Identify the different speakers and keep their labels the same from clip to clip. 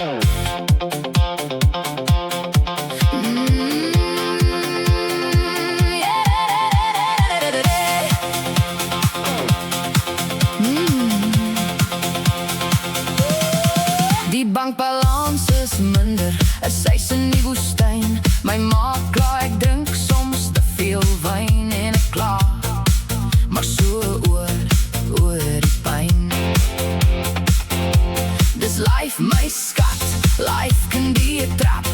Speaker 1: Die bankbalans is minder, is sy in die woestijn. My maak klaar, ek drink soms te veel wyn en ek klaar, maar so oor die pyn. Dis life my skat, life kan die trap,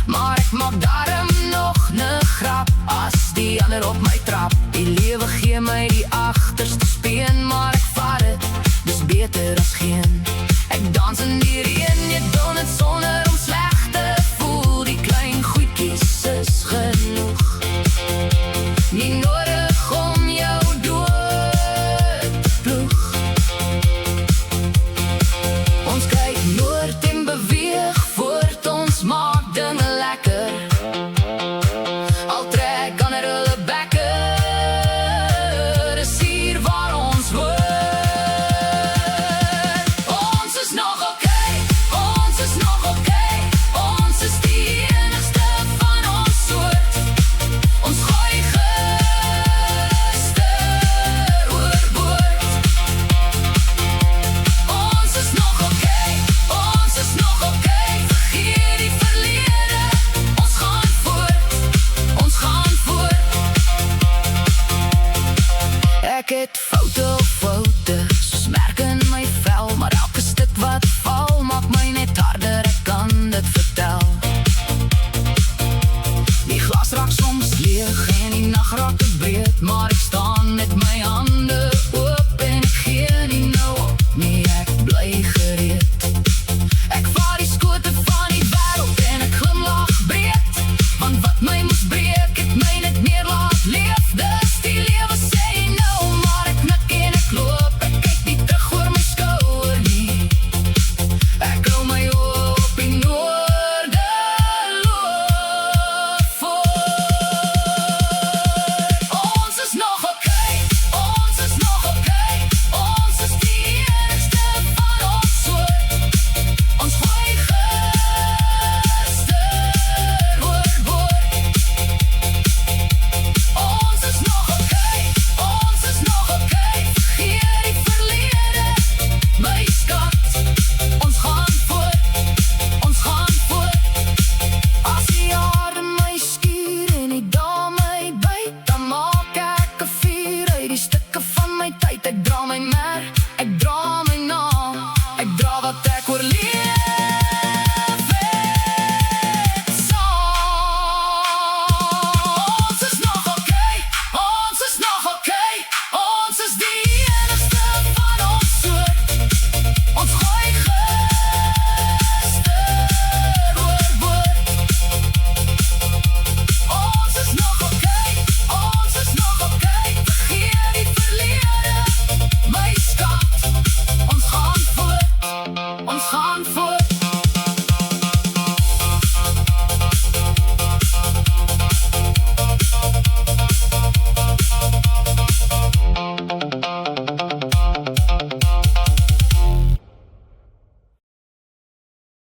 Speaker 1: maar ek maak daarom nog 'n grap as die ander op my trap. Die lewe gee my die agterste speen, maar ek vat dit, dis beter as geen. Ek dans in die reën,